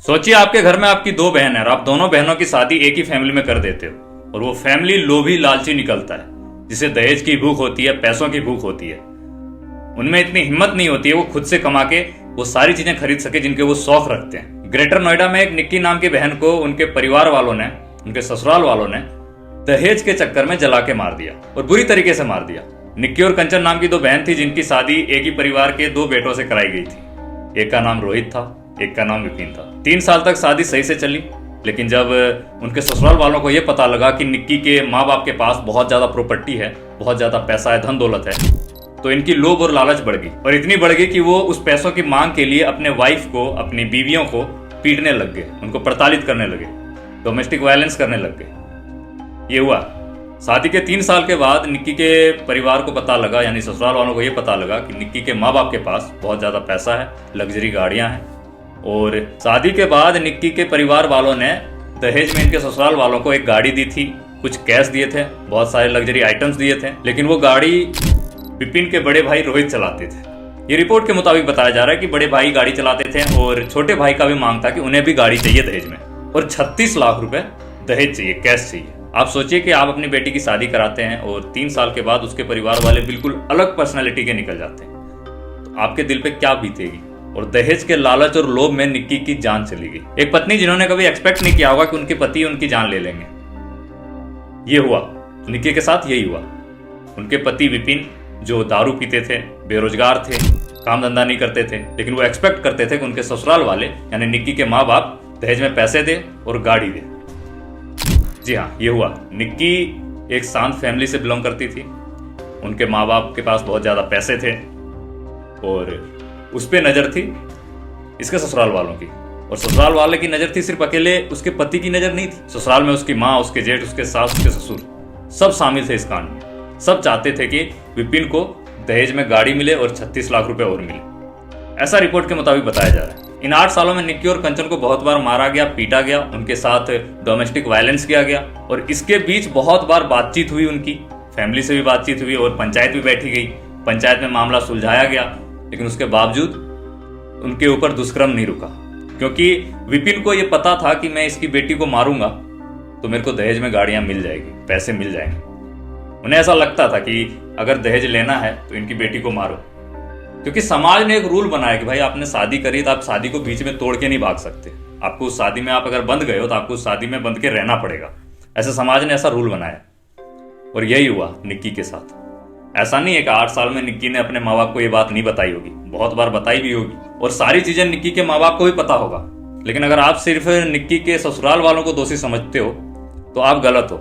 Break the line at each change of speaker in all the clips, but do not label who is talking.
सोचिए आपके घर में आपकी दो बहन है और आप दोनों बहनों की शादी एक ही फैमिली में कर देते हो और वो फैमिली लोभी लालची निकलता है, जिसे दहेज की भूख होती है, पैसों की भूख होती है। उनमें इतनी हिम्मत नहीं होती है वो खुद से कमा के वो सारी चीजें खरीद सके जिनके वो शौक रखते हैं। ग्रेटर नोएडा में एक निक्की नाम की बहन को उनके परिवार वालों ने, उनके ससुराल वालों ने दहेज के चक्कर में जला के मार दिया और बुरी तरीके से मार दिया। निक्की और कंचन नाम की दो बहन थी जिनकी शादी एक ही परिवार के दो बेटों से कराई गई थी। एक का नाम रोहित था, एक का नाम विपिन था। 3 साल तक शादी सही से चली, लेकिन जब उनके ससुराल वालों को यह पता लगा कि निक्की के माँ बाप के पास बहुत ज्यादा प्रॉपर्टी है, बहुत ज्यादा पैसा है, धन दौलत है, तो इनकी लोभ और लालच बढ़ गई और इतनी बढ़ गई कि वो उस पैसों की मांग के लिए अपने वाइफ को, अपनी बीवियों को पीटने लग गए, उनको प्रताड़ित करने लगे, डोमेस्टिक वायलेंस करने लग गए। ये हुआ शादी के 3 साल के बाद निक्की के परिवार को पता लगा, यानी ससुराल वालों को ये पता लगा कि निक्की के माँ बाप के पास बहुत ज्यादा पैसा है, लग्जरी गाड़ियां हैं। और शादी के बाद निक्की के परिवार वालों ने दहेज में इनके ससुराल वालों को एक गाड़ी दी थी, कुछ कैश दिए थे, बहुत सारे लग्जरी आइटम्स दिए थे, लेकिन वो गाड़ी विपिन के बड़े भाई रोहित चलाते थे। ये रिपोर्ट के मुताबिक बताया जा रहा है कि बड़े भाई गाड़ी चलाते थे और छोटे भाई का भी मांग था कि उन्हें भी गाड़ी चाहिए दहेज में, और 36 लाख रुपए दहेज चाहिए, कैश चाहिए। आप सोचिए कि आप अपनी बेटी की शादी कराते हैं और 3 साल के बाद उसके परिवार वाले बिल्कुल अलग पर्सनैलिटी के निकल जाते हैं, तो आपके दिल पे क्या बीतेगी। और दहेज के लालच और लोभ में निक्की की जान चली गई। एक पत्नी जिन्होंने कभी एक्सपेक्ट नहीं किया होगा कि उनके पति उनकी जान ले लेंगे। ये हुआ निक्की के साथ, यही हुआ। उनके पति विपिन जो दारू पीते थे, बेरोजगार थे, काम धंधा नहीं करते थे, लेकिन वो एक्सपेक्ट करते थे कि उनके ससुराल वाले यानी निक्की के माँ बाप दहेज में पैसे दे और गाड़ी दे। जी हाँ, ये हुआ। निक्की एक शांत फैमिली से बिलोंग करती थी, उनके माँ बाप के पास बहुत ज्यादा पैसे थे और उस पे नजर थी इसके ससुराल वालों की, और ससुराल वाले की नजर थी सिर्फ अकेले उसके पति की नजर नहीं थी। ससुराल में उसकी माँ, उसके जेठ, उसके सास, उसके ससुर सब शामिल थे इस कांड में। सब चाहते थे कि विपिन को दहेज में गाड़ी मिले और 36 लाख रुपए और मिले, ऐसा रिपोर्ट के मुताबिक बताया जा रहा है। इन 8 सालों में निक्की और कंचन को बहुत बार मारा गया, पीटा गया, उनके साथ डोमेस्टिक वायलेंस किया गया, और इसके बीच बहुत बार बातचीत हुई, उनकी फैमिली से भी बातचीत हुई और पंचायत भी बैठी गई। पंचायत में मामला सुलझाया गया, लेकिन उसके बावजूद उनके ऊपर दुष्कर्म नहीं रुका, क्योंकि विपिन को यह पता था कि मैं इसकी बेटी को मारूंगा तो मेरे को दहेज में गाड़ियां मिल जाएगी, पैसे मिल जाएंगे। उन्हें ऐसा लगता था कि अगर दहेज लेना है तो इनकी बेटी को मारो, क्योंकि समाज ने एक रूल बनाया कि भाई आपने शादी करी तो आप शादी को बीच में तोड़ के नहीं भाग सकते। आपको उस शादी में, आप अगर बंध गए हो तो आपको उस शादी में बंध के रहना पड़ेगा। ऐसे समाज ने ऐसा रूल बनाया, और यही हुआ निक्की के साथ। ऐसा नहीं है कि 8 साल में निक्की ने अपने माँ बाप को ये बात नहीं बताई होगी, बहुत बार बताई भी होगी, और सारी चीजें निक्की के माँ बाप को भी पता होगा। लेकिन अगर आप सिर्फ निक्की के ससुराल वालों को दोषी समझते हो तो आप गलत हो।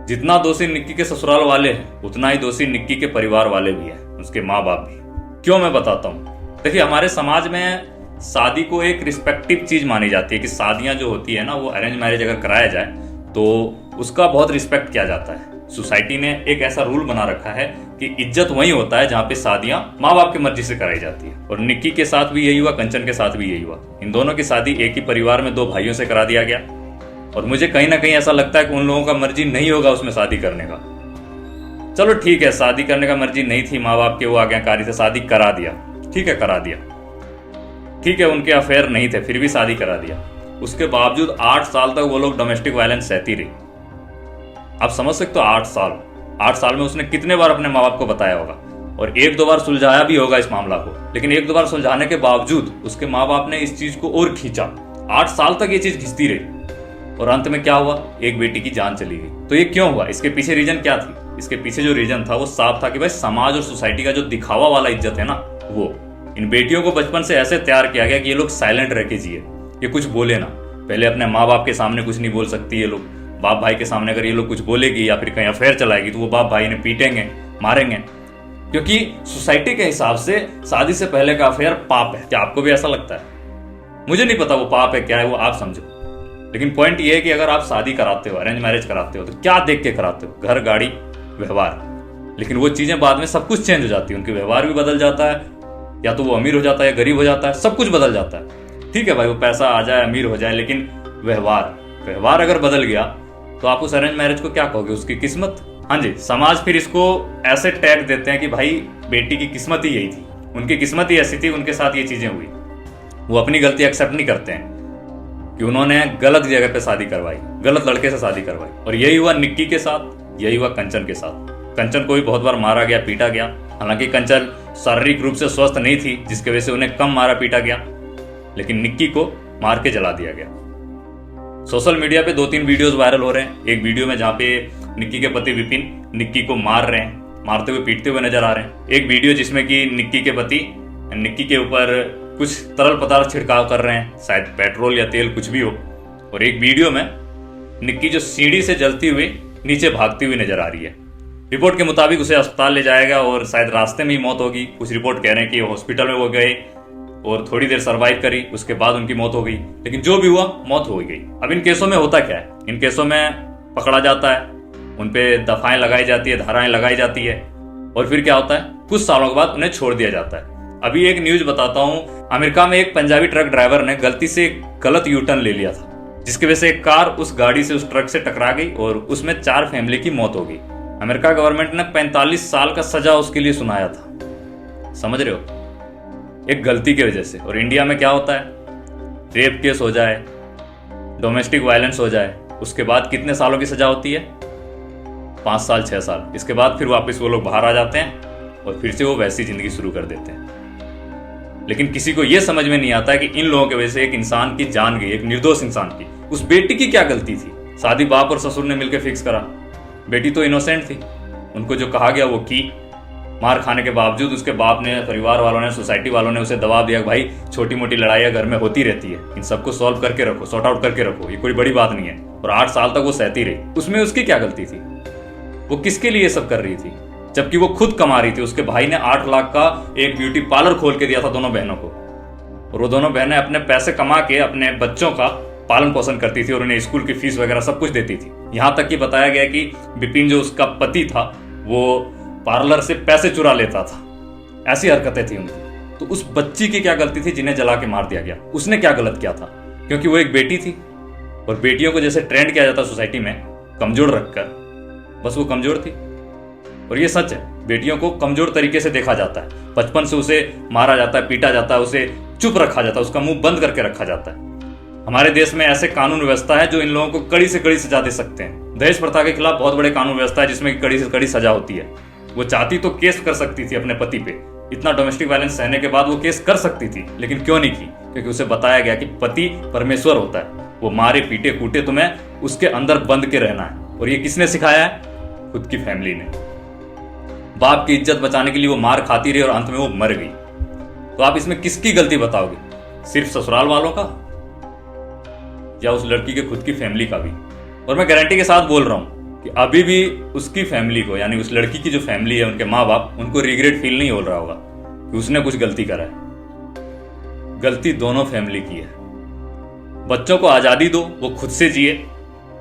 जितना दोषी निक्की के ससुराल वाले हैं, उतना ही दोषी निक्की के परिवार वाले भी हैं, उसके माँ बाप भी। क्यों, मैं बताता हूँ। देखिए, हमारे समाज में शादी को एक रिस्पेक्टिव चीज मानी जाती है कि शादियां जो होती है ना, वो अरेंज मैरिज अगर कराया जाए तो उसका बहुत रिस्पेक्ट किया जाता है। सोसाइटी ने एक ऐसा रूल बना रखा है कि इज्जत वही होता है जहाँ पे शादियां माँ बाप की मर्जी से कराई जाती है। और निक्की के साथ भी यही हुआ, कंचन के साथ भी यही हुआ। इन दोनों की शादी एक ही परिवार में 2 भाइयों से करा दिया गया, और मुझे कहीं ना कहीं ऐसा लगता है कि उन लोगों का मर्जी नहीं होगा उसमें शादी करने का। चलो ठीक है, शादी करने का मर्जी नहीं थी माँ बाप के, वो आज्ञाकारी से शादी करा दिया, ठीक है, करा दिया, ठीक है, उनके अफेयर नहीं थे, फिर भी शादी करा दिया। उसके बावजूद 8 साल तक वो लोग डोमेस्टिक वायलेंस सहती रही। आप समझ सकते हो, 8 साल में उसने कितने बार अपने माँ बाप को बताया होगा, और 1-2 बार सुलझाया भी होगा इस मामला को, लेकिन 1-2 बार सुलझाने के बावजूद उसके माँ बाप ने इस चीज को और खींचा। 8 साल तक ये चीज खींचती रही, और अंत में क्या हुआ, एक बेटी की जान चली गई। तो ये क्यों हुआ, इसके पीछे रीजन क्या थी? इसके पीछे जो रीजन था वो साफ था कि भाई समाज और सोसाइटी का जो दिखावा वाला इज्जत है ना, वो इन बेटियों को बचपन से ऐसे तैयार किया गया कि ये लोग साइलेंट रह के जिए, ये कुछ बोले ना। पहले अपने माँ बाप के सामने कुछ नहीं बोल सकती ये लोग, बाप भाई के सामने अगर ये लोग कुछ बोलेगी या फिर कहीं अफेयर चलाएगी तो वो बाप भाई ने पीटेंगे, मारेंगे, क्योंकि सोसाइटी के हिसाब से शादी से पहले का अफेयर पाप है। क्या आपको भी ऐसा लगता है? मुझे नहीं पता वो पाप है क्या है, वो आप समझो। लेकिन पॉइंट ये है कि अगर आप शादी कराते हो, अरेंज मैरिज कराते हो, तो क्या देख के कराते हो? घर, गाड़ी, व्यवहार। लेकिन वो चीजें बाद में सब कुछ चेंज हो जाती है, उनके व्यवहार भी बदल जाता है, या तो वो अमीर हो जाता है या गरीब हो जाता है, सब कुछ बदल जाता है। ठीक है भाई, वो पैसा आ जाए, अमीर हो जाए, लेकिन व्यवहार अगर बदल गया तो आप उस अरेंज मैरिज को क्या कहोगे? उसकी किस्मत। हाँ जी, समाज फिर इसको ऐसे टैग देते हैं कि भाई बेटी की किस्मत ही यही थी, उनकी किस्मत ही ऐसी थी, उनके साथ ये चीजें हुई। वो अपनी गलती एक्सेप्ट नहीं करते हैं, कि उन्होंने गलत जगह पे शादी करवाई, गलत लड़के से शादी करवाई। और यही हुआ निक्की के साथ, यही हुआ कंचन के साथ। कंचन को भी बहुत बार मारा गया, पीटा गया। हालांकि कंचन शारीरिक रूप से स्वस्थ नहीं थी, जिसकी वजह से उन्हें कम मारा पीटा गया, लेकिन निक्की को मार के जला दिया गया। सोशल मीडिया पे 2-3 वीडियोस वायरल हो रहे हैं। एक वीडियो में जहाँ पे निक्की के पति विपिन निक्की को मार रहे हैं, मारते हुए पीटते हुए नजर आ रहे हैं। एक वीडियो जिसमें कि निक्की के पति निक्की के ऊपर कुछ तरल पदार्थ छिड़काव कर रहे हैं, शायद पेट्रोल या तेल कुछ भी हो। और एक वीडियो में निक्की जो सीढ़ी से जलती हुई नीचे भागती हुई नजर आ रही है। रिपोर्ट के मुताबिक उसे अस्पताल ले जाएगा और शायद रास्ते में ही मौत होगी। कुछ रिपोर्ट कह रहे हैं कि हॉस्पिटल में वो गए और थोड़ी देर सर्वाइव करी, उसके बाद उनकी मौत हो गई। लेकिन जो भी हुआ, मौत हो गई। अब इन केसों में होता क्या है, इन केसों में पकड़ा जाता है, उन पे दफाएं लगाई जाती है, धाराएं लगाई जाती है, और फिर क्या होता है, कुछ सालों के बाद उन्हें छोड़ दिया जाता है। अभी एक न्यूज बताता हूँ। अमेरिका में एक पंजाबी ट्रक ड्राइवर ने गलती से एक गलत यू टर्न ले लिया था, जिसकी वजह से एक कार उस गाड़ी से, उस ट्रक से टकरा गई और उसमें 4 फैमिली की मौत हो गई। अमेरिका गवर्नमेंट ने 45 साल का सजा उसके लिए सुनाया था। समझ रहे हो, एक गलती की वजह से। और इंडिया में क्या होता है, रेप केस हो जाए, डोमेस्टिक वायलेंस हो जाए, उसके बाद कितने सालों की सजा होती है, 5 साल 6 साल। इसके बाद फिर वापस वो लोग बाहर आ जाते हैं और फिर से वो वैसी जिंदगी शुरू कर देते हैं। लेकिन किसी को यह समझ में नहीं आता है कि इन लोगों की वजह से एक इंसान की जान गई, एक निर्दोष इंसान की। उस बेटी की क्या गलती थी? शादी बाप और ससुर ने मिलकर फिक्स करा। बेटी तो इनोसेंट थी, उनको जो कहा गया वो की। मार खाने के बावजूद उसके बाप ने, परिवार वालों ने, सोसाइटी वालों ने उसे दबाव दिया, भाई छोटी मोटी लड़ाइयाँ घर में होती रहती है, इन सबको सॉल्व करके रखो, सॉर्ट आउट करके रखो, ये कोई बड़ी बात नहीं है। और 8 साल तक वो सहती रही। उसमें उसकी क्या गलती थी? वो किसके लिए सब कर रही थी, जबकि वो खुद कमा रही थी। उसके भाई ने 8 लाख का एक ब्यूटी पार्लर खोल के दिया था दोनों बहनों को, और वो दोनों बहनें अपने पैसे कमा के अपने बच्चों का पालन पोषण करती थी और उन्हें स्कूल की फीस वगैरह सब कुछ देती थी। यहाँ तक कि बताया गया कि विपिन जो उसका पति था वो पार्लर से पैसे चुरा लेता था। ऐसी हरकतें थी उनकी। तो उस बच्ची की क्या गलती थी जिन्हें जला के मार दिया गया? उसने क्या गलत किया था? क्योंकि वो एक बेटी थी, और बेटियों को जैसे ट्रेंड किया जाता सोसाइटी में कमजोर रखकर, बस वो कमजोर थी। और ये सच है, बेटियों को कमजोर तरीके से देखा जाता है। बचपन से उसे मारा जाता है, पीटा जाता है, उसे चुप रखा जाता है, उसका मुंह बंद करके रखा जाता है। हमारे देश में ऐसे कानून व्यवस्था है जो इन लोगों को कड़ी से कड़ी सजा दे सकते हैं। दहेज प्रथा के खिलाफ बहुत बड़े कानून व्यवस्था है जिसमें कड़ी से कड़ी सजा होती है। वो चाहती तो केस कर सकती थी अपने पति पे, इतना डोमेस्टिक वायलेंस सहने के बाद वो केस कर सकती थी, लेकिन क्यों नहीं की? क्योंकि उसे बताया गया कि पति परमेश्वर होता है, वो मारे पीटे कूटे तुम्हें उसके अंदर बंद के रहना है। और ये किसने सिखाया है? खुद की फैमिली ने। बाप की इज्जत बचाने के लिए वो मार खाती रही और अंत में वो मर गई। तो आप इसमें किसकी गलती बताओगे? सिर्फ ससुराल वालों का, या उस लड़की के खुद की फैमिली का भी? और मैं गारंटी के साथ बोल रहा हूं कि अभी भी उसकी फैमिली को, यानी उस लड़की की जो फैमिली है, उनके माँ बाप, उनको रिग्रेट फील नहीं हो रहा होगा कि उसने कुछ गलती करा है। गलती दोनों फैमिली की है। बच्चों को आजादी दो, वो खुद से जिए,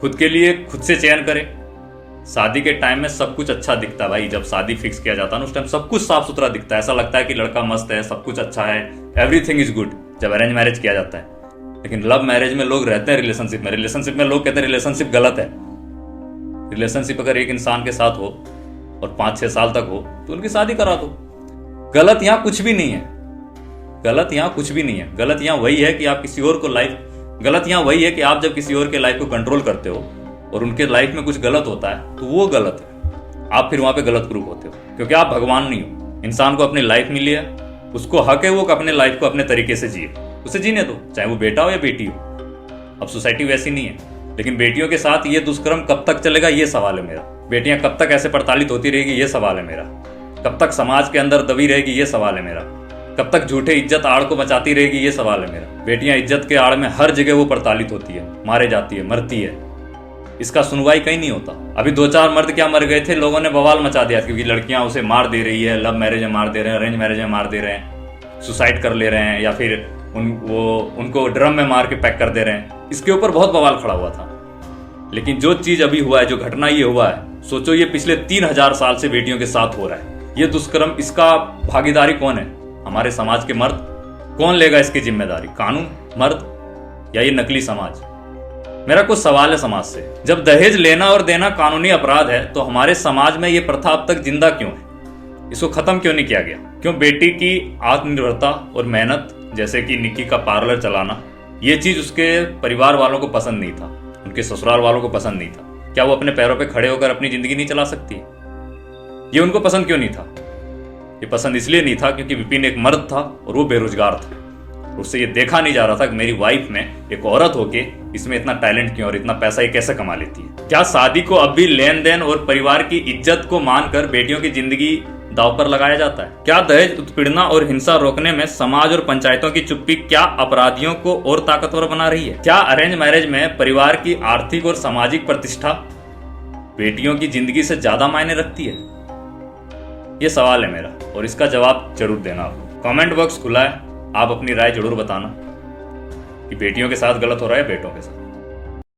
खुद के लिए खुद से चयन करे। शादी के टाइम में सब कुछ अच्छा दिखता है भाई। जब शादी फिक्स किया जाता है ना, उस टाइम सब कुछ साफ सुथरा दिखता है, ऐसा लगता है कि लड़का मस्त है, सब कुछ अच्छा है, एवरीथिंग इज गुड, जब अरेंज मैरिज किया जाता है। लेकिन लव मैरिज में लोग रहते हैं रिलेशनशिप में, रिलेशनशिप में लोग कहते हैं रिलेशनशिप गलत है। रिलेशनशिप अगर एक इंसान के साथ हो और 5-6 साल तक हो तो उनकी शादी करा दो। गलत यहाँ कुछ भी नहीं है, गलत यहाँ कुछ भी नहीं है। गलत यहाँ वही है कि आप किसी और को गलत यहाँ वही है कि आप जब किसी और के लाइफ को कंट्रोल करते हो और उनके लाइफ में कुछ गलत होता है तो वो गलत है। आप फिर वहां पे गलत प्रूफ होते हो, क्योंकि आप भगवान नहीं हो। इंसान को अपनी लाइफ मिली है, उसको हक है वो अपने लाइफ को अपने तरीके से जिए, उसे जीने दो, चाहे वो बेटा हो या बेटी हो। अब सोसाइटी वैसी नहीं है। लेकिन बेटियों के साथ ये दुष्कर्म कब तक चलेगा, ये सवाल है मेरा। बेटियां कब तक ऐसे प्रताड़ित होती रहेगी, ये सवाल है मेरा। कब तक समाज के अंदर दबी रहेगी, ये सवाल है मेरा। कब तक झूठे इज्जत आड़ को बचाती रहेगी, ये सवाल है मेरा। बेटियां इज्जत के आड़ में हर जगह वो प्रताड़ित होती है, मारे जाती है, मरती है। इसका सुनवाई कहीं नहीं होता। अभी 2-4 मर्द क्या मर गए थे, लोगों ने बवाल मचा दिया क्योंकि लड़कियां उसे मार दे रही है, लव मैरिज में मार दे रहे हैं, अरेंज मैरिज में मार दे रहे हैं, सुसाइड कर ले रहे हैं, या फिर उनको ड्रम में मार के पैक कर दे रहे हैं। इसके ऊपर बहुत बवाल खड़ा हुआ था। लेकिन जो चीज अभी हुआ है, जो घटना ये हुआ है, सोचो ये पिछले 3000 साल से बेटियों के साथ हो रहा है। ये दुष्कर्म, इसका भागीदारी कौन है? हमारे समाज के मर्द। कौन लेगा इसकी जिम्मेदारी? कानून, मर्द, या ये नकली समाज? मेरा कुछ सवाल है समाज से। जब दहेज लेना और देना कानूनी अपराध है तो हमारे समाज में ये प्रथा अब तक जिंदा क्यों है? इसको खत्म क्यों नहीं किया गया? क्यों बेटी की आत्मनिर्भरता और मेहनत, जैसे कि निक्की का पार्लर चलाना, ये चीज उसके परिवार वालों को पसंद नहीं था, उनके ससुराल वालों को पसंद नहीं था। क्या वो अपने पैरों पे खड़े होकर अपनी जिंदगी नहीं चला सकती? ये उनको पसंद क्यों नहीं था? ये पसंद इसलिए नहीं था क्योंकि विपिन एक मर्द था और वो बेरोजगार था। उससे ये देखा नहीं जा रहा था कि मेरी वाइफ में एक औरत होके इसमें इतना टैलेंट क्यों और इतना पैसा ये कैसे कमा लेती है। क्या शादी को अब भी लेन देन और परिवार की इज्जत को मानकर बेटियों की जिंदगी दांव पर लगाया जाता है? क्या दहेज उत्पीड़ना और हिंसा रोकने में समाज और पंचायतों की चुप्पी क्या अपराधियों को और ताकतवर बना रही है? क्या अरेंज मैरिज में परिवार की आर्थिक और सामाजिक प्रतिष्ठा बेटियों की जिंदगी से ज्यादा मायने रखती है? ये सवाल है मेरा और इसका जवाब जरूर देना आपको। कमेंट बॉक्स खुला है, आप अपनी राय जरूर बताना कि बेटियों के साथ गलत हो रहा है बेटों के साथ।